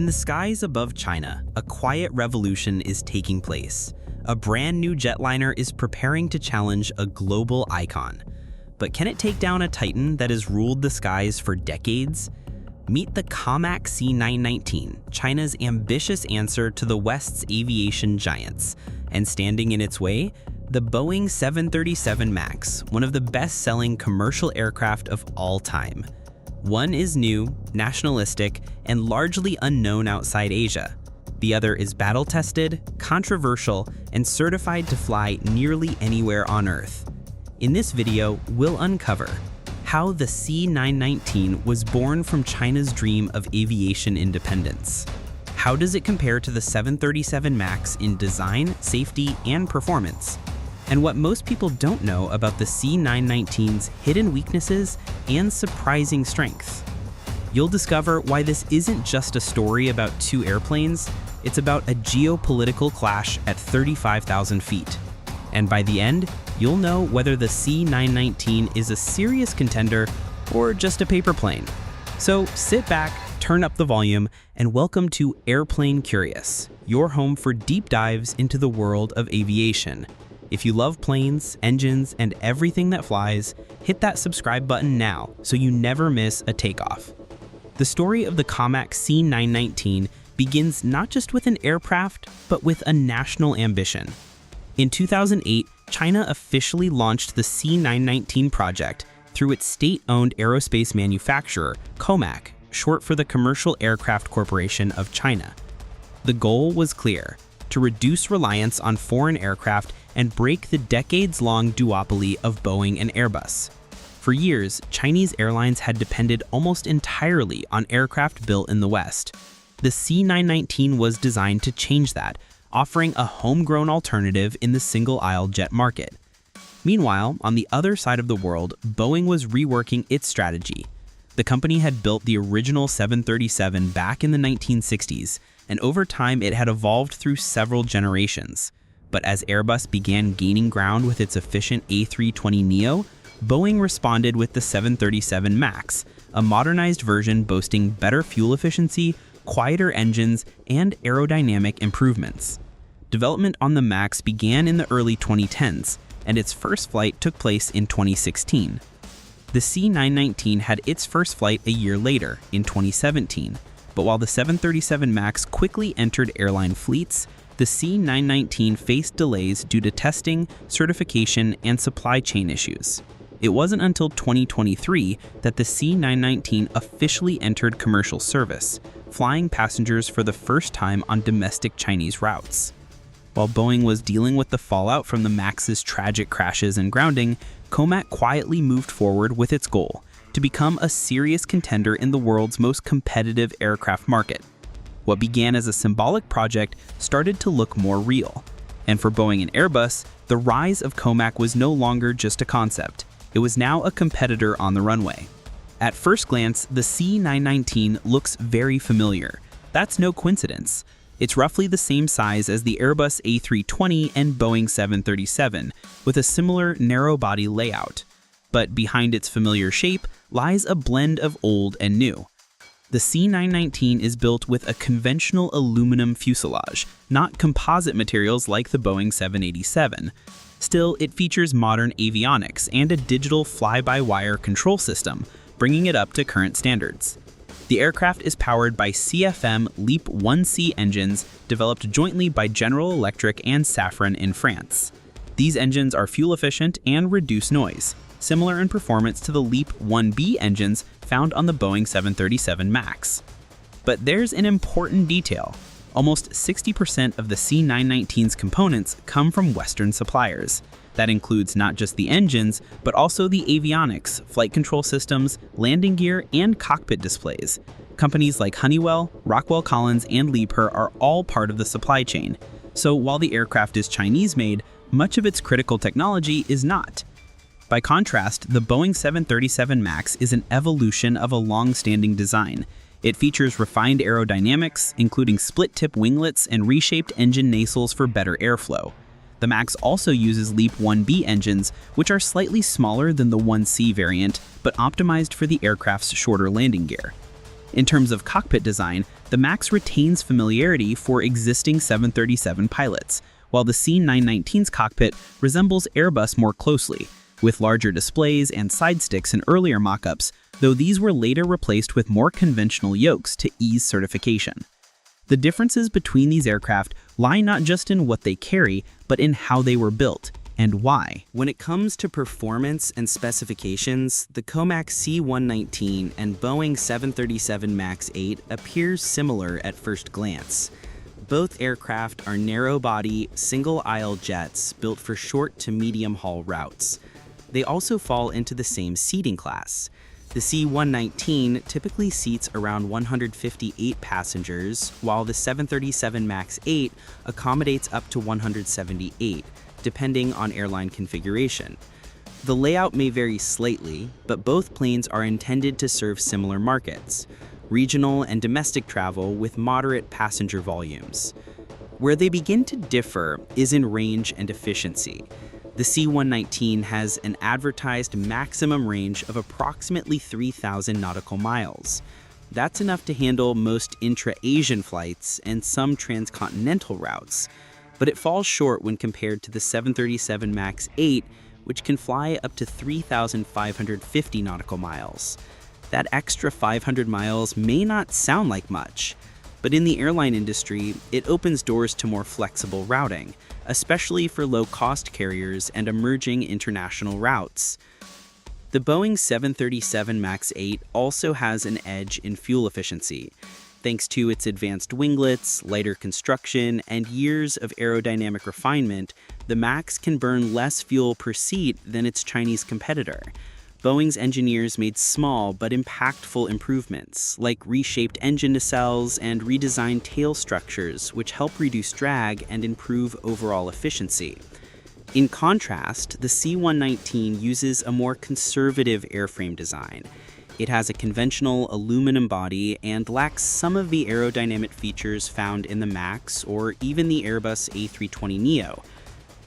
In the skies above China, a quiet revolution is taking place. A brand new jetliner is preparing to challenge a global icon. But can it take down a titan that has ruled the skies for decades? Meet the COMAC C919, China's ambitious answer to the West's aviation giants. And standing in its way, the Boeing 737 MAX, one of the best-selling commercial aircraft of all time. One is new, nationalistic, and largely unknown outside Asia. The other is battle-tested, controversial, and certified to fly nearly anywhere on Earth. In this video, we'll uncover how the C919 was born from China's dream of aviation independence. How does it compare to the 737 MAX in design, safety, and performance? And what most people don't know about the C919's hidden weaknesses and surprising strengths. You'll discover why this isn't just a story about two airplanes, it's about a geopolitical clash at 35,000 feet. And by the end, you'll know whether the C919 is a serious contender or just a paper plane. So sit back, turn up the volume, and welcome to Airplane Curious, your home for deep dives into the world of aviation. If you love planes, engines, and everything that flies, hit that subscribe button now so you never miss a takeoff. The story of the COMAC C919 begins not just with an aircraft, but with a national ambition. In 2008, China officially launched the C919 project through its state-owned aerospace manufacturer, COMAC, short for the Commercial Aircraft Corporation of China. The goal was clear: to reduce reliance on foreign aircraft and break the decades-long duopoly of Boeing and Airbus. For years, Chinese airlines had depended almost entirely on aircraft built in the West. The C919 was designed to change that, offering a homegrown alternative in the single-aisle jet market. Meanwhile, on the other side of the world, Boeing was reworking its strategy. The company had built the original 737 back in the 1960s, and over time it had evolved through several generations. But as Airbus began gaining ground with its efficient A320neo, Boeing responded with the 737 MAX, a modernized version boasting better fuel efficiency, quieter engines, and aerodynamic improvements. Development on the MAX began in the early 2010s, and its first flight took place in 2016. The C919 had its first flight a year later, in 2017, but while the 737 MAX quickly entered airline fleets, the C919 faced delays due to testing, certification, and supply chain issues. It wasn't until 2023 that the C919 officially entered commercial service, flying passengers for the first time on domestic Chinese routes. While Boeing was dealing with the fallout from the MAX's tragic crashes and grounding, COMAC quietly moved forward with its goal: to become a serious contender in the world's most competitive aircraft market. What began as a symbolic project started to look more real. And for Boeing and Airbus, the rise of COMAC was no longer just a concept. It was now a competitor on the runway. At first glance, the C919 looks very familiar. That's no coincidence. It's roughly the same size as the Airbus A320 and Boeing 737, with a similar narrow-body layout. But behind its familiar shape lies a blend of old and new. The C919 is built with a conventional aluminum fuselage, not composite materials like the Boeing 787. Still, it features modern avionics and a digital fly-by-wire control system, bringing it up to current standards. The aircraft is powered by CFM LEAP 1C engines developed jointly by General Electric and Safran in France. These engines are fuel-efficient and reduce noise, similar in performance to the LEAP 1B engines found on the Boeing 737 MAX. But there's an important detail. Almost 60% of the C919's components come from Western suppliers. That includes not just the engines, but also the avionics, flight control systems, landing gear, and cockpit displays. Companies like Honeywell, Rockwell Collins, and Liebherr are all part of the supply chain. So while the aircraft is Chinese-made, much of its critical technology is not. By contrast, the Boeing 737 MAX is an evolution of a long-standing design. It features refined aerodynamics, including split-tip winglets and reshaped engine nacelles for better airflow. The MAX also uses LEAP 1B engines, which are slightly smaller than the 1C variant, but optimized for the aircraft's shorter landing gear. In terms of cockpit design, the MAX retains familiarity for existing 737 pilots, while the C919's cockpit resembles Airbus more closely, with larger displays and side sticks in earlier mock-ups, though these were later replaced with more conventional yokes to ease certification. The differences between these aircraft lie not just in what they carry, but in how they were built and why. When it comes to performance and specifications, the COMAC C919 and Boeing 737 MAX 8 appear similar at first glance. Both aircraft are narrow-body, single-aisle jets built for short to medium-haul routes. They also fall into the same seating class. The C919 typically seats around 158 passengers, while the 737 MAX 8 accommodates up to 178, depending on airline configuration. The layout may vary slightly, but both planes are intended to serve similar markets: regional and domestic travel with moderate passenger volumes. Where they begin to differ is in range and efficiency. The C919 has an advertised maximum range of approximately 3,000 nautical miles. That's enough to handle most intra-Asian flights and some transcontinental routes, but it falls short when compared to the 737 MAX 8, which can fly up to 3,550 nautical miles. That extra 500 miles may not sound like much, but in the airline industry, it opens doors to more flexible routing, especially for low-cost carriers and emerging international routes. The Boeing 737 MAX 8 also has an edge in fuel efficiency. Thanks to its advanced winglets, lighter construction, and years of aerodynamic refinement, the MAX can burn less fuel per seat than its Chinese competitor. Boeing's engineers made small but impactful improvements, like reshaped engine nacelles and redesigned tail structures, which help reduce drag and improve overall efficiency. In contrast, the C919 uses a more conservative airframe design. It has a conventional aluminum body and lacks some of the aerodynamic features found in the MAX or even the Airbus A320neo.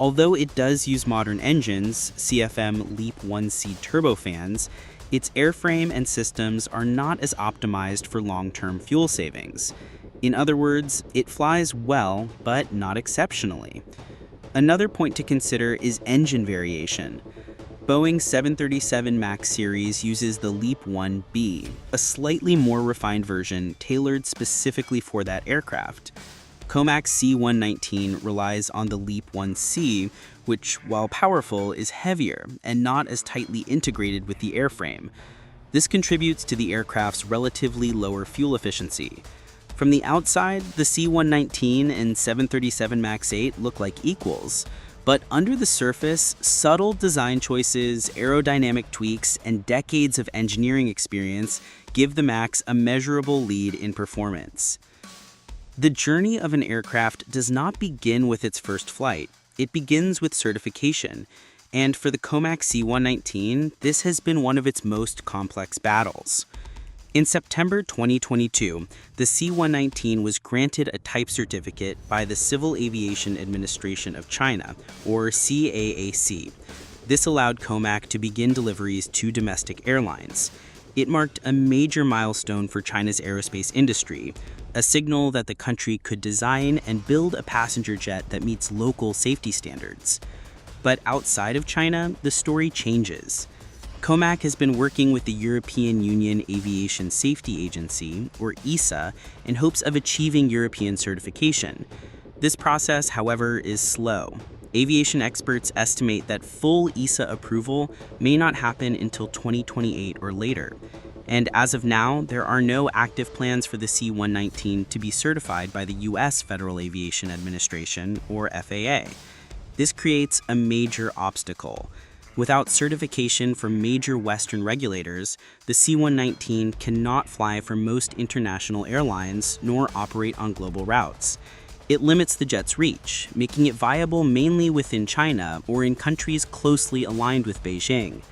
Although it does use modern engines, CFM LEAP 1C turbofans, its airframe and systems are not as optimized for long-term fuel savings. In other words, it flies well, but not exceptionally. Another point to consider is engine variation. Boeing's 737 MAX series uses the LEAP 1B, a slightly more refined version tailored specifically for that aircraft. COMAC C919 relies on the LEAP 1C, which, while powerful, is heavier and not as tightly integrated with the airframe. This contributes to the aircraft's relatively lower fuel efficiency. From the outside, the C919 and 737 MAX 8 look like equals, but under the surface, subtle design choices, aerodynamic tweaks, and decades of engineering experience give the MAX a measurable lead in performance. The journey of an aircraft does not begin with its first flight. It begins with certification, and for the COMAC C919, this has been one of its most complex battles. In September 2022, the C919 was granted a type certificate by the Civil Aviation Administration of China, or CAAC. This allowed COMAC to begin deliveries to domestic airlines. It marked a major milestone for China's aerospace industry, a signal that the country could design and build a passenger jet that meets local safety standards. But outside of China, the story changes. COMAC has been working with the European Union Aviation Safety Agency, or ESA, in hopes of achieving European certification. This process, however, is slow. Aviation experts estimate that full ESA approval may not happen until 2028 or later. And as of now, there are no active plans for the C919 to be certified by the U.S. Federal Aviation Administration, or FAA. This creates a major obstacle. Without certification from major Western regulators, the C919 cannot fly for most international airlines nor operate on global routes. It limits the jet's reach, making it viable mainly within China or in countries closely aligned with Beijing.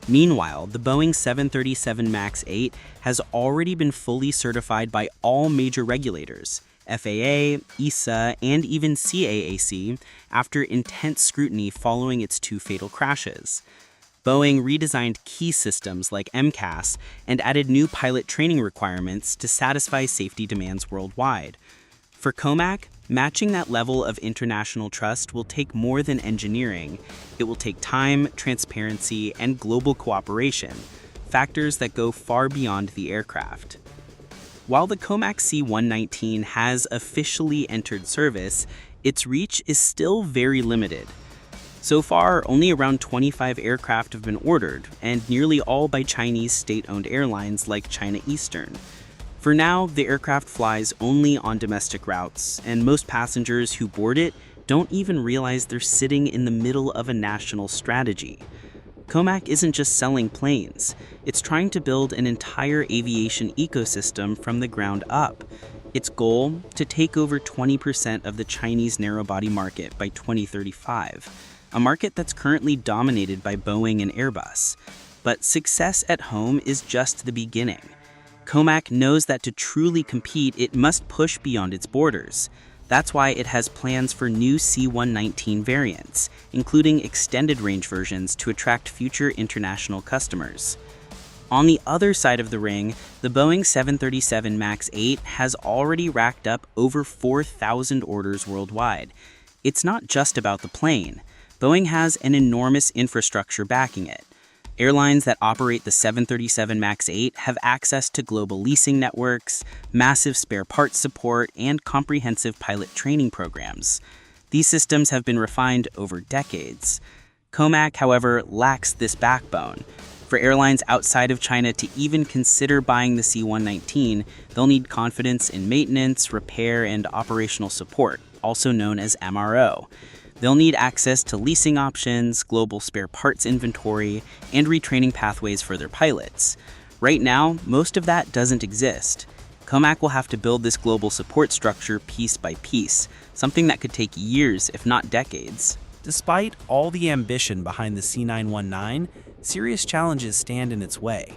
Meanwhile, the Boeing 737 MAX 8 has already been fully certified by all major regulators, FAA, ESA, and even CAAC, after intense scrutiny following its two fatal crashes. Boeing redesigned key systems like MCAS and added new pilot training requirements to satisfy safety demands worldwide. For COMAC, matching that level of international trust will take more than engineering. It will take time, transparency, and global cooperation, factors that go far beyond the aircraft. While the COMAC C919 has officially entered service, its reach is still very limited. So far, only around 25 aircraft have been ordered, and nearly all by Chinese state-owned airlines like China Eastern. For now, the aircraft flies only on domestic routes, and most passengers who board it don't even realize they're sitting in the middle of a national strategy. COMAC isn't just selling planes, it's trying to build an entire aviation ecosystem from the ground up. Its goal, to take over 20% of the Chinese narrow-body market by 2035, a market that's currently dominated by Boeing and Airbus. But success at home is just the beginning. COMAC knows that to truly compete, it must push beyond its borders. That's why it has plans for new C919 variants, including extended range versions to attract future international customers. On the other side of the ring, the Boeing 737 MAX 8 has already racked up over 4,000 orders worldwide. It's not just about the plane. Boeing has an enormous infrastructure backing it. Airlines that operate the 737 MAX 8 have access to global leasing networks, massive spare parts support, and comprehensive pilot training programs. These systems have been refined over decades. COMAC, however, lacks this backbone. For airlines outside of China to even consider buying the C919, they'll need confidence in maintenance, repair, and operational support, also known as MRO. They'll need access to leasing options, global spare parts inventory, and retraining pathways for their pilots. Right now, most of that doesn't exist. COMAC will have to build this global support structure piece by piece, something that could take years, if not decades. Despite all the ambition behind the C919, serious challenges stand in its way.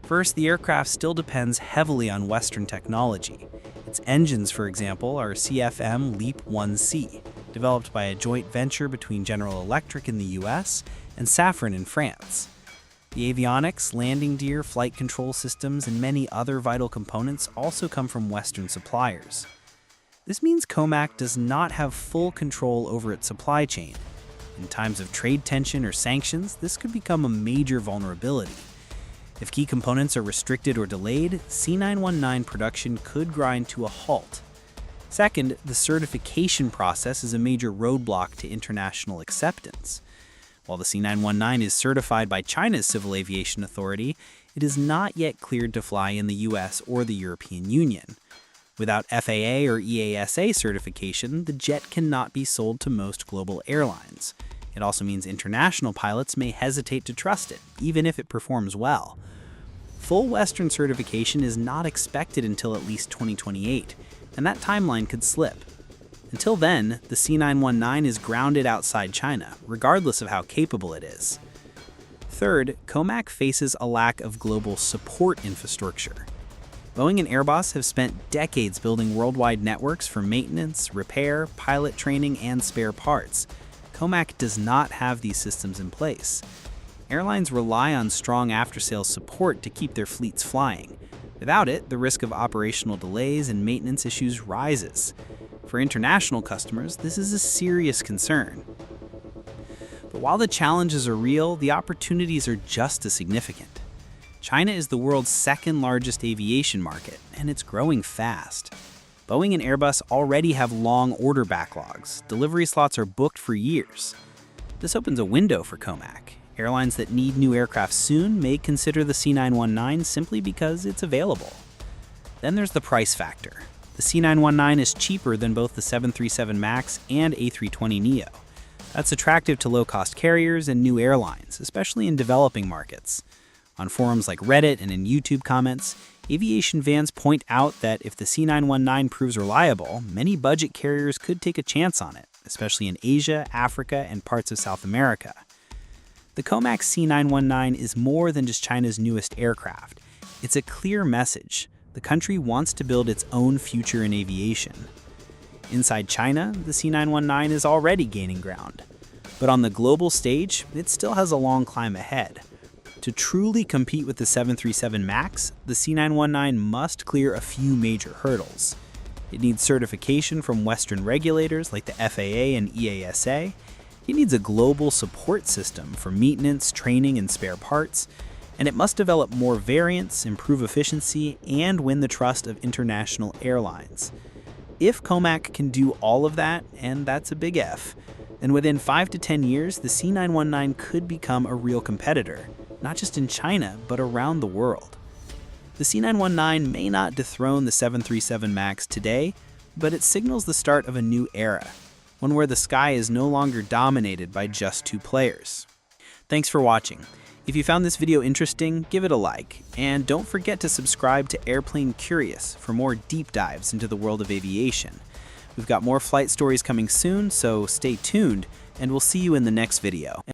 First, the aircraft still depends heavily on Western technology. Its engines, for example, are CFM LEAP 1C, developed by a joint venture between General Electric in the US and Safran in France. The avionics, landing gear, flight control systems, and many other vital components also come from Western suppliers. This means COMAC does not have full control over its supply chain. In times of trade tension or sanctions, this could become a major vulnerability. If key components are restricted or delayed, C919 production could grind to a halt. Second, the certification process is a major roadblock to international acceptance. While the C919 is certified by China's Civil Aviation Authority, it is not yet cleared to fly in the US or the European Union. Without FAA or EASA certification, the jet cannot be sold to most global airlines. It also means international pilots may hesitate to trust it, even if it performs well. Full Western certification is not expected until at least 2028, and that timeline could slip. Until then, the C919 is grounded outside China, regardless of how capable it is. Third, COMAC faces a lack of global support infrastructure. Boeing and Airbus have spent decades building worldwide networks for maintenance, repair, pilot training, and spare parts. COMAC does not have these systems in place. Airlines rely on strong after-sales support to keep their fleets flying. Without it, the risk of operational delays and maintenance issues rises. For international customers, this is a serious concern. But while the challenges are real, the opportunities are just as significant. China is the world's second largest aviation market, and it's growing fast. Boeing and Airbus already have long order backlogs. Delivery slots are booked for years. This opens a window for COMAC. Airlines that need new aircraft soon may consider the C919 simply because it's available. Then there's the price factor. The C919 is cheaper than both the 737 MAX and A320neo. That's attractive to low-cost carriers and new airlines, especially in developing markets. On forums like Reddit and in YouTube comments, aviation fans point out that if the C919 proves reliable, many budget carriers could take a chance on it, especially in Asia, Africa, and parts of South America. The COMAC C919 is more than just China's newest aircraft. It's a clear message. The country wants to build its own future in aviation. Inside China, the C919 is already gaining ground. But on the global stage, it still has a long climb ahead. To truly compete with the 737 MAX, the C919 must clear a few major hurdles. It needs certification from Western regulators like the FAA and EASA. It needs a global support system for maintenance, training, and spare parts. And it must develop more variants, improve efficiency, and win the trust of international airlines. If COMAC can do all of that, and that's a big F, then within 5 to 10 years, the C919 could become a real competitor, not just in China, but around the world. The C919 may not dethrone the 737 MAX today, but it signals the start of a new era, one where the sky is no longer dominated by just two players. Thanks for watching. If you found this video interesting, give it a like, and don't forget to subscribe to Airplane Curious for more deep dives into the world of aviation. We've got more flight stories coming soon, so stay tuned, and we'll see you in the next video.